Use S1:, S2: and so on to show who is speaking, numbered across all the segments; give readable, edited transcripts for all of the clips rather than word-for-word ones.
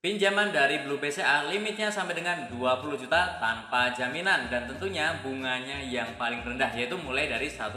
S1: Pinjaman dari Blue BCA limitnya sampai dengan 20 juta tanpa jaminan dan tentunya bunganya yang paling rendah yaitu mulai dari 1%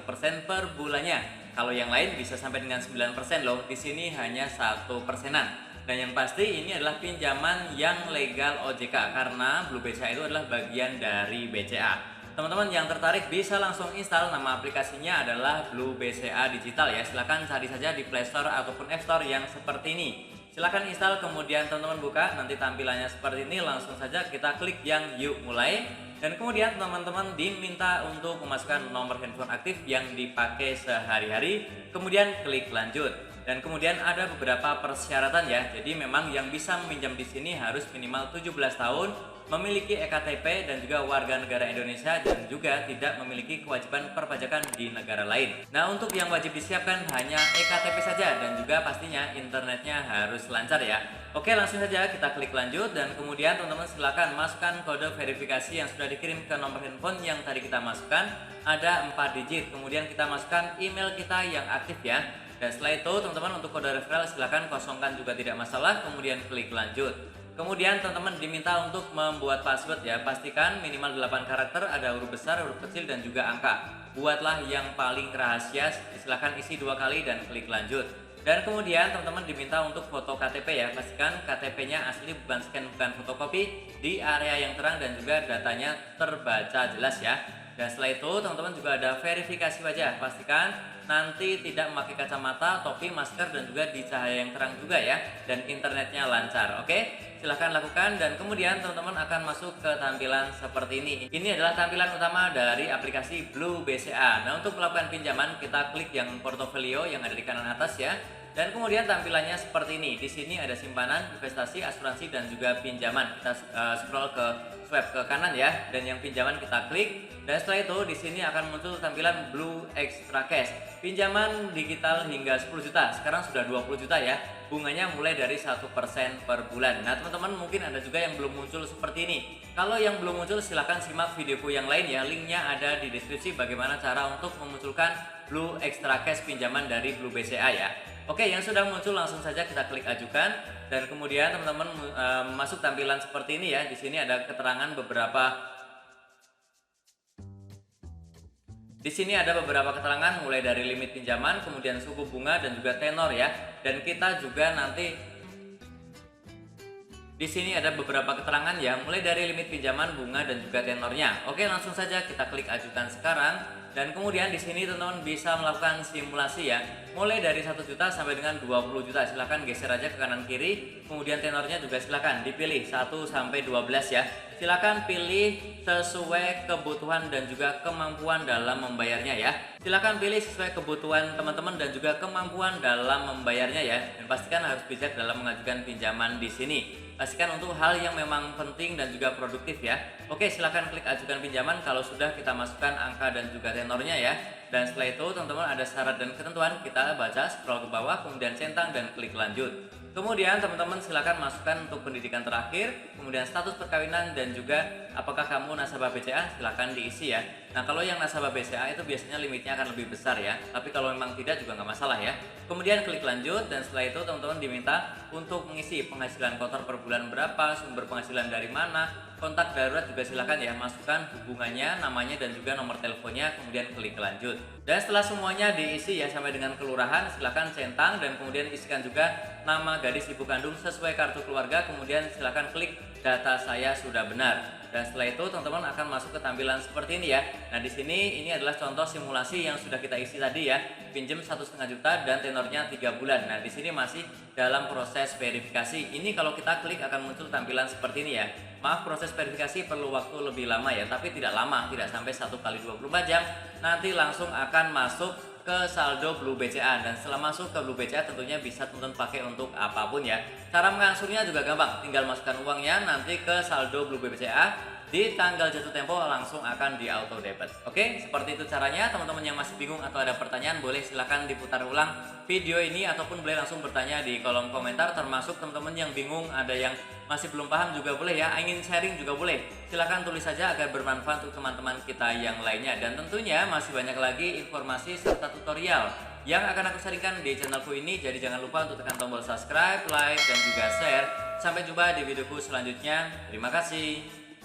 S1: per bulannya. Kalau yang lain bisa sampai dengan 9% loh. Di sini hanya 1%-an. Dan yang pasti ini adalah pinjaman yang legal OJK karena Blue BCA itu adalah bagian dari BCA. Teman-teman yang tertarik bisa langsung install, nama aplikasinya adalah Blue BCA Digital ya. Silahkan cari saja di Play Store ataupun App Store yang seperti ini. Silahkan install, kemudian teman-teman buka, nanti tampilannya seperti ini, langsung saja kita klik yang yuk mulai. Dan kemudian teman-teman diminta untuk memasukkan nomor handphone aktif yang dipakai sehari-hari, kemudian klik lanjut. Dan kemudian ada beberapa persyaratan ya, jadi memang yang bisa meminjam di sini harus minimal 17 tahun, memiliki EKTP dan juga warga negara Indonesia dan juga tidak memiliki kewajiban perpajakan di negara lain. Nah, untuk yang wajib disiapkan hanya EKTP saja dan juga pastinya internetnya harus lancar ya. Oke, langsung saja kita klik lanjut dan kemudian teman-teman silakan masukkan kode verifikasi yang sudah dikirim ke nomor handphone yang tadi kita masukkan, ada 4 digit. Kemudian kita masukkan email kita yang aktif ya. Dan setelah itu teman-teman untuk kode referral silakan kosongkan juga tidak masalah, kemudian klik lanjut. Kemudian teman-teman diminta untuk membuat password ya, pastikan minimal 8 karakter, ada huruf besar, huruf kecil dan juga angka. Buatlah yang paling rahasia, silahkan isi 2 kali dan klik lanjut. Dan kemudian teman-teman diminta untuk foto KTP ya, pastikan KTP-nya asli bukan scan bukan fotokopi, di area yang terang dan juga datanya terbaca jelas ya. Dan setelah itu teman-teman juga ada verifikasi wajah, pastikan nanti tidak memakai kacamata, topi, masker dan juga di cahaya yang terang juga ya, dan internetnya lancar. Oke, silahkan lakukan dan kemudian teman-teman akan masuk ke tampilan seperti ini. Ini adalah tampilan utama dari aplikasi Blue BCA. Nah, untuk melakukan pinjaman kita klik yang portofolio yang ada di kanan atas ya. Dan kemudian tampilannya seperti ini. Di sini ada simpanan, investasi, asuransi dan juga pinjaman. Kita scroll ke swipe ke kanan ya, dan yang pinjaman kita klik. Dan setelah itu di sini akan muncul tampilan Blue Extra Cash. Pinjaman digital hingga 10 juta. Sekarang sudah 20 juta ya. Bunganya mulai dari 1% per bulan. Nah, teman-teman mungkin ada juga yang belum muncul seperti ini. Kalau yang belum muncul silahkan simak videoku yang lain ya. Linknya ada di deskripsi bagaimana cara untuk memunculkan Blue Extra Cash pinjaman dari Blue BCA ya. Oke, yang sudah muncul langsung saja kita klik ajukan dan kemudian teman-teman masuk tampilan seperti ini ya. Di sini ada keterangan beberapa keterangan mulai dari limit pinjaman, kemudian suku bunga dan juga tenor ya. Dan kita juga nanti di sini ada beberapa keterangan ya, mulai dari limit pinjaman, bunga dan juga tenornya. Oke, langsung saja kita klik ajukan sekarang. Dan kemudian di sini teman-teman bisa melakukan simulasi ya. Mulai dari 1 juta sampai dengan 20 juta. Silahkan geser aja ke kanan kiri. Kemudian tenornya juga silahkan dipilih 1 sampai 12 ya. Silahkan pilih sesuai kebutuhan dan juga kemampuan dalam membayarnya ya. Silahkan pilih sesuai kebutuhan teman-teman dan juga kemampuan dalam membayarnya ya. Dan pastikan harus bijak dalam mengajukan pinjaman di sini. Pastikan untuk hal yang memang penting dan juga produktif ya. Oke, silahkan klik ajukan pinjaman kalau sudah kita masukkan angka dan juga tenornya ya. Dan setelah itu teman-teman ada syarat dan ketentuan, kita baca, scroll ke bawah, kemudian centang dan klik lanjut. Kemudian teman-teman silakan masukkan untuk pendidikan terakhir, kemudian status perkawinan dan juga apakah kamu nasabah BCA, silakan diisi ya. Nah, kalau yang nasabah BCA itu biasanya limitnya akan lebih besar ya, tapi kalau memang tidak juga nggak masalah ya. Kemudian klik lanjut dan setelah itu teman-teman diminta untuk mengisi penghasilan kotor per bulan berapa, sumber penghasilan dari mana, kontak darurat juga silakan ya, masukkan hubungannya, namanya dan juga nomor teleponnya, kemudian klik lanjut. Dan setelah semuanya diisi ya sampai dengan kelurahan, silakan centang dan kemudian isikan juga nama gadis ibu kandung sesuai kartu keluarga, kemudian silakan klik data saya sudah benar. Dan setelah itu teman-teman akan masuk ke tampilan seperti ini ya. Nah, di sini ini adalah contoh simulasi yang sudah kita isi tadi ya. Pinjam 1,5 juta dan tenornya 3 bulan. Nah, di sini masih dalam proses verifikasi. Ini kalau kita klik akan muncul tampilan seperti ini ya. Maaf, proses verifikasi perlu waktu lebih lama ya, tapi tidak lama, tidak sampai 1 kali 24 jam. Nanti langsung akan masuk ke saldo Blue BCA dan setelah masuk ke Blue BCA tentunya bisa teman-teman pakai untuk apapun ya. Cara mengangsurnya juga gampang, tinggal masukkan uangnya nanti ke saldo Blue BCA, di tanggal jatuh tempo langsung akan di auto debit. Oke, seperti itu caranya. Teman-teman yang masih bingung atau ada pertanyaan boleh silahkan diputar ulang video ini ataupun boleh langsung bertanya di kolom komentar, termasuk teman-teman yang bingung ada yang masih belum paham juga boleh ya, ingin sharing juga boleh. Silahkan tulis saja agar bermanfaat untuk teman-teman kita yang lainnya. Dan tentunya masih banyak lagi informasi serta tutorial yang akan aku sharingkan di channelku ini. Jadi jangan lupa untuk tekan tombol subscribe, like, dan juga share Sampai jumpa di videoku selanjutnya. Terima kasih.